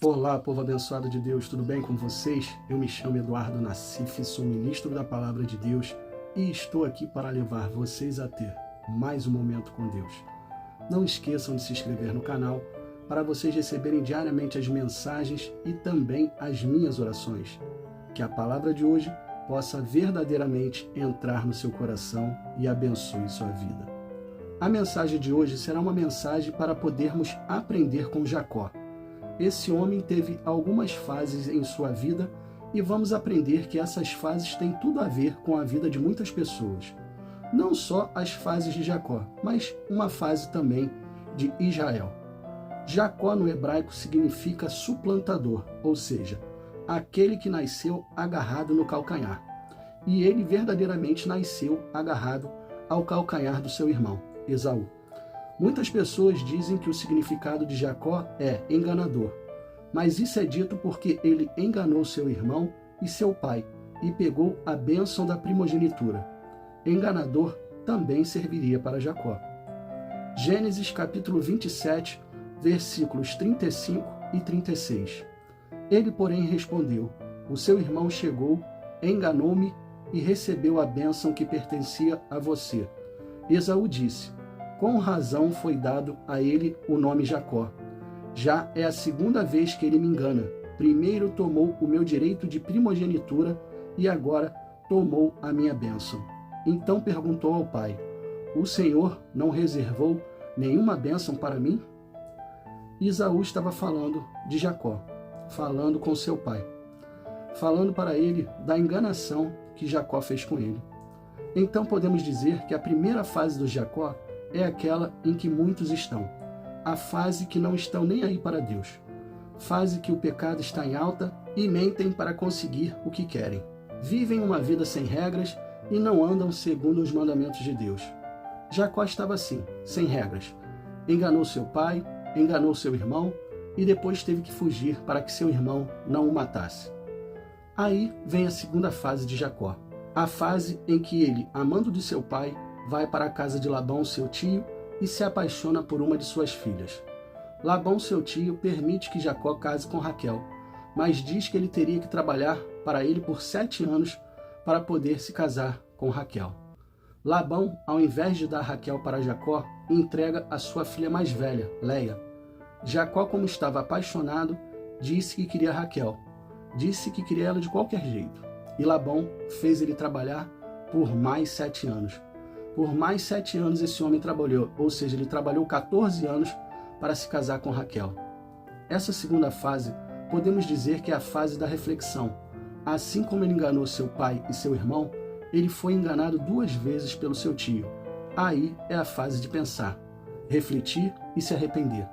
Olá, povo abençoado de Deus, tudo bem com vocês? Eu me chamo Eduardo Nassif, sou ministro da Palavra de Deus e estou aqui para levar vocês a ter mais um momento com Deus. Não esqueçam de se inscrever no canal para vocês receberem diariamente as mensagens e também as minhas orações. Que a palavra de hoje possa verdadeiramente entrar no seu coração e abençoe sua vida. A mensagem de hoje será uma mensagem para podermos aprender com Jacó. Esse homem teve algumas fases em sua vida e vamos aprender que essas fases têm tudo a ver com a vida de muitas pessoas. Não só as fases de Jacó, mas uma fase também de Israel. Jacó no hebraico significa suplantador, ou seja, aquele que nasceu agarrado no calcanhar. E ele verdadeiramente nasceu agarrado ao calcanhar do seu irmão, Esaú. Muitas pessoas dizem que o significado de Jacó é enganador, mas isso é dito porque ele enganou seu irmão e seu pai e pegou a bênção da primogenitura. Enganador também serviria para Jacó. Gênesis capítulo 27, versículos 35 e 36. Ele, porém, respondeu: o seu irmão chegou, enganou-me e recebeu a bênção que pertencia a você. Esaú disse: com razão foi dado a ele o nome Jacó. Já é a segunda vez que ele me engana. Primeiro tomou o meu direito de primogenitura e agora tomou a minha bênção. Então perguntou ao pai: o Senhor não reservou nenhuma bênção para mim? Esaú estava falando de Jacó, falando com seu pai, falando para ele da enganação que Jacó fez com ele. Então podemos dizer que a primeira fase do Jacó é aquela em que muitos estão. A fase que não estão nem aí para Deus. Fase que o pecado está em alta e mentem para conseguir o que querem. Vivem uma vida sem regras e não andam segundo os mandamentos de Deus. Jacó estava assim, sem regras. Enganou seu pai, enganou seu irmão e depois teve que fugir para que seu irmão não o matasse. Aí vem a segunda fase de Jacó. A fase em que ele, amando de seu pai, vai para a casa de Labão, seu tio, e se apaixona por uma de suas filhas. Labão, seu tio, permite que Jacó case com Raquel, mas diz que ele teria que trabalhar para ele por 7 anos para poder se casar com Raquel. Labão, ao invés de dar Raquel para Jacó, entrega a sua filha mais velha, Leia. Jacó, como estava apaixonado, disse que queria Raquel. Disse que queria ela de qualquer jeito. E Labão fez ele trabalhar por mais 7 anos. Por mais 7 anos esse homem trabalhou, ou seja, ele trabalhou 14 anos para se casar com Raquel. Essa segunda fase, podemos dizer que é a fase da reflexão. Assim como ele enganou seu pai e seu irmão, ele foi enganado 2 vezes pelo seu tio. Aí é a fase de pensar, refletir e se arrepender.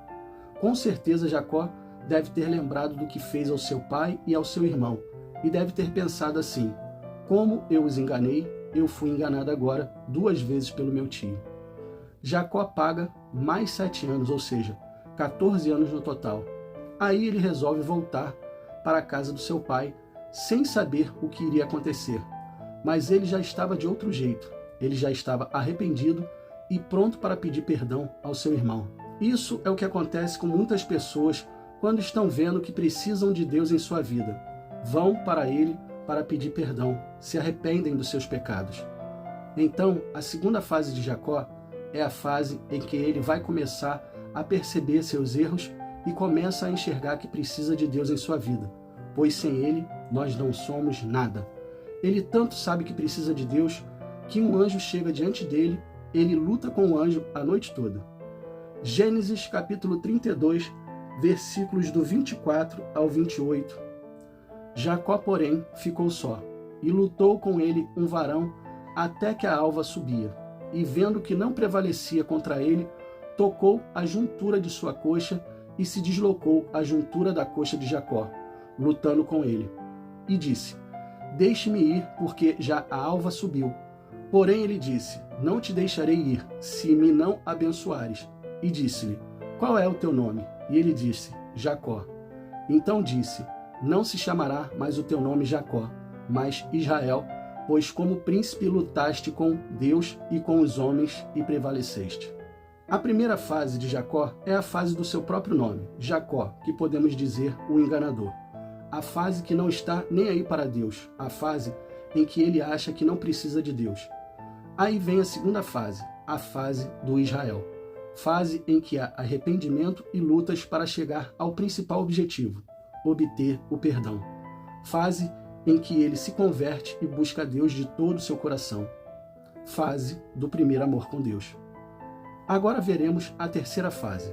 Com certeza Jacó deve ter lembrado do que fez ao seu pai e ao seu irmão, e deve ter pensado assim: como eu os enganei, eu fui enganado agora 2 vezes pelo meu tio. Jacó paga mais 7 anos, ou seja, 14 anos no total. Aí ele resolve voltar para a casa do seu pai, sem saber o que iria acontecer. Mas ele já estava de outro jeito. Ele já estava arrependido e pronto para pedir perdão ao seu irmão. Isso é o que acontece com muitas pessoas quando estão vendo que precisam de Deus em sua vida. Vão para ele para pedir perdão, se arrependem dos seus pecados. Então, a segunda fase de Jacó é a fase em que ele vai começar a perceber seus erros e começa a enxergar que precisa de Deus em sua vida, pois sem ele nós não somos nada. Ele tanto sabe que precisa de Deus que um anjo chega diante dele, ele luta com o anjo a noite toda. Gênesis capítulo 32, versículos do 24 ao 28. Jacó, porém, ficou só, e lutou com ele um varão até que a alva subia. E vendo que não prevalecia contra ele, tocou a juntura de sua coxa e se deslocou a juntura da coxa de Jacó, lutando com ele. E disse: deixe-me ir, porque já a alva subiu. Porém ele disse: não te deixarei ir, se me não abençoares. E disse-lhe: qual é o teu nome? E ele disse: Jacó. Então disse: não se chamará mais o teu nome Jacó, mas Israel, pois como príncipe lutaste com Deus e com os homens e prevaleceste. A primeira fase de Jacó é a fase do seu próprio nome, Jacó, que podemos dizer o enganador. A fase que não está nem aí para Deus, a fase em que ele acha que não precisa de Deus. Aí vem a segunda fase, a fase do Israel. Fase em que há arrependimento e lutas para chegar ao principal objetivo, obter o perdão. Fase em que ele se converte e busca a Deus de todo o seu coração. Fase do primeiro amor com Deus. Agora veremos a terceira fase,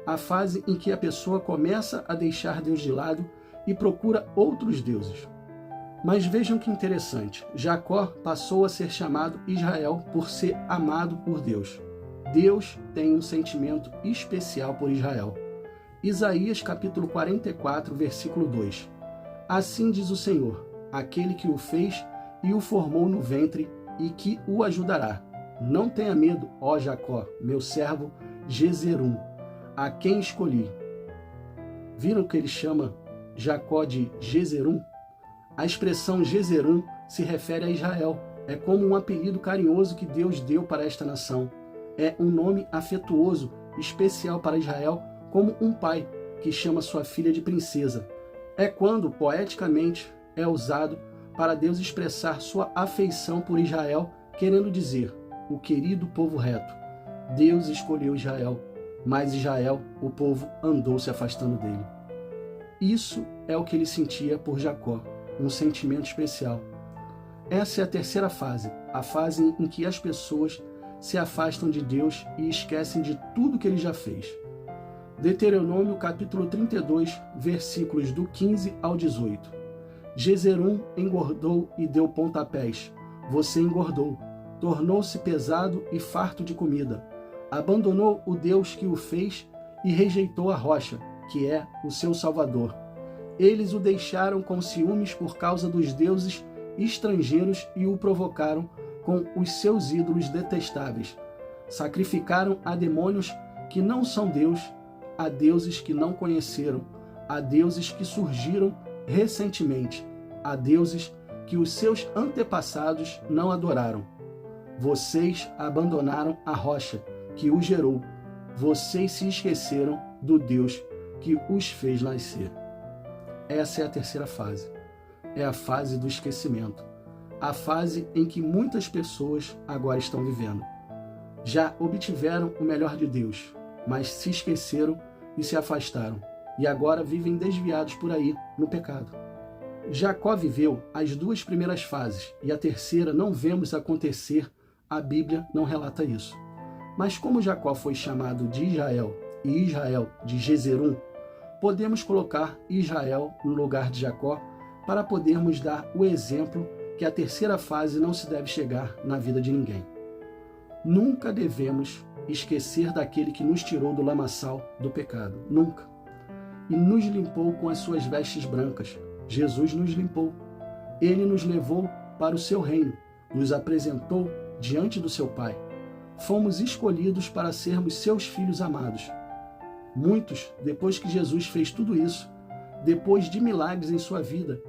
a fase em que a pessoa começa a deixar Deus de lado e procura outros deuses. Mas vejam que interessante, Jacó passou a ser chamado Israel por ser amado por Deus. Deus tem um sentimento especial por Israel. Isaías capítulo 44, versículo 2. Assim diz o Senhor, aquele que o fez e o formou no ventre e que o ajudará. Não tenha medo, ó Jacó, meu servo Jezerum, a quem escolhi. Viram que ele chama Jacó de Jezerum? A expressão Jezerum se refere a Israel. É como um apelido carinhoso que Deus deu para esta nação. É um nome afetuoso, especial para Israel, como um pai que chama sua filha de princesa. É quando, poeticamente, é usado para Deus expressar sua afeição por Israel, querendo dizer, o querido povo reto. Deus escolheu Israel, mas Israel, o povo, andou se afastando dele. Isso é o que ele sentia por Jacó, um sentimento especial. Essa é a terceira fase, a fase em que as pessoas se afastam de Deus e esquecem de tudo que ele já fez. Deuteronômio capítulo 32, versículos do 15 ao 18. Jezerum engordou e deu pontapés. Você engordou, tornou-se pesado e farto de comida. Abandonou o Deus que o fez e rejeitou a rocha, que é o seu Salvador. Eles o deixaram com ciúmes por causa dos deuses estrangeiros e o provocaram com os seus ídolos detestáveis. Sacrificaram a demônios que não são Deus, a deuses que não conheceram, a deuses que surgiram recentemente, a deuses que os seus antepassados não adoraram. Vocês abandonaram a rocha que o gerou. Vocês se esqueceram do Deus que os fez nascer. Essa é a terceira fase. É a fase do esquecimento. A fase em que muitas pessoas agora estão vivendo. Já obtiveram o melhor de Deus, mas se esqueceram e se afastaram. E agora vivem desviados por aí, no pecado. Jacó viveu as duas primeiras fases, e a terceira não vemos acontecer, a Bíblia não relata isso. Mas como Jacó foi chamado de Israel e Israel de Jezerum, podemos colocar Israel no lugar de Jacó para podermos dar o exemplo que a terceira fase não se deve chegar na vida de ninguém. Nunca devemos esquecer daquele que nos tirou do lamaçal do pecado. Nunca. E nos limpou com as suas vestes brancas. Jesus nos limpou. Ele nos levou para o seu reino, nos apresentou diante do seu Pai. Fomos escolhidos para sermos seus filhos amados. Muitos, depois que Jesus fez tudo isso, depois de milagres em sua vida,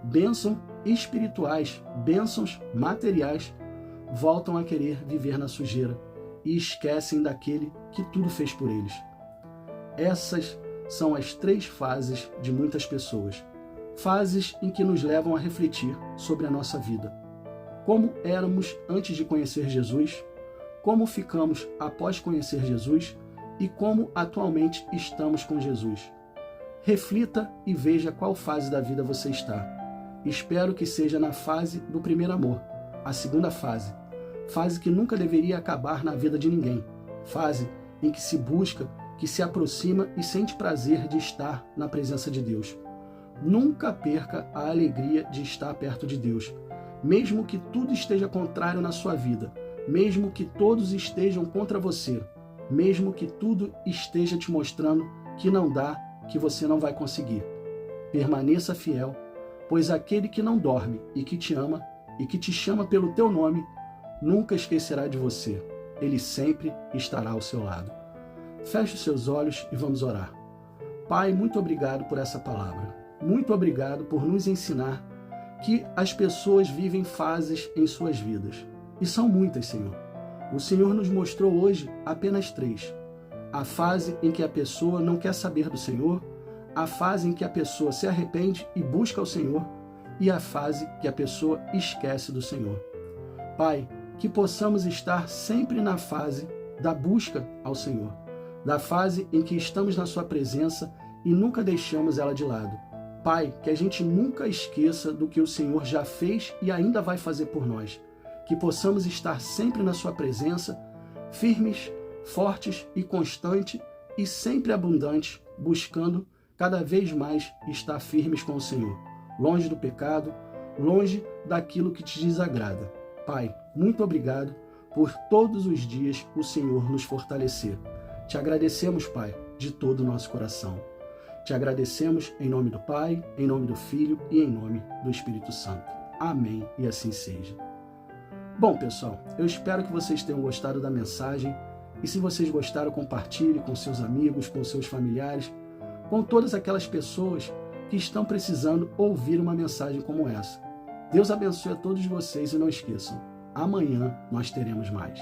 bênçãos espirituais, bênçãos materiais, voltam a querer viver na sujeira e esquecem daquele que tudo fez por eles. Essas são as três fases de muitas pessoas. Fases em que nos levam a refletir sobre a nossa vida. Como éramos antes de conhecer Jesus, como ficamos após conhecer Jesus e como atualmente estamos com Jesus. Reflita e veja qual fase da vida você está. Espero que seja na fase do primeiro amor, a segunda fase que nunca deveria acabar na vida de ninguém, fase em que se busca, que se aproxima e sente prazer de estar na presença de Deus. Nunca perca a alegria de estar perto de Deus, mesmo que tudo esteja contrário na sua vida, mesmo que todos estejam contra você, mesmo que tudo esteja te mostrando que não dá, que você não vai conseguir. Permaneça fiel, pois aquele que não dorme e que te ama e que te chama pelo teu nome, nunca esquecerá de você. Ele sempre estará ao seu lado. Feche os seus olhos e vamos orar. Pai, muito obrigado por essa palavra. Muito obrigado por nos ensinar que as pessoas vivem fases em suas vidas. E são muitas, Senhor. O Senhor nos mostrou hoje apenas 3. A fase em que a pessoa não quer saber do Senhor, a fase em que a pessoa se arrepende e busca o Senhor, e a fase que a pessoa esquece do Senhor. Pai, que possamos estar sempre na fase da busca ao Senhor, da fase em que estamos na sua presença e nunca deixamos ela de lado. Pai, que a gente nunca esqueça do que o Senhor já fez e ainda vai fazer por nós. Que possamos estar sempre na sua presença, firmes, fortes e constantes e sempre abundantes, buscando cada vez mais estar firmes com o Senhor, longe do pecado, longe daquilo que te desagrada. Pai, muito obrigado por todos os dias o Senhor nos fortalecer. Te agradecemos, Pai, de todo o nosso coração. Te agradecemos em nome do Pai, em nome do Filho e em nome do Espírito Santo. Amém e assim seja. Bom, pessoal, eu espero que vocês tenham gostado da mensagem e se vocês gostaram, compartilhe com seus amigos, com seus familiares, com todas aquelas pessoas que estão precisando ouvir uma mensagem como essa. Deus abençoe a todos vocês e não esqueçam, amanhã nós teremos mais.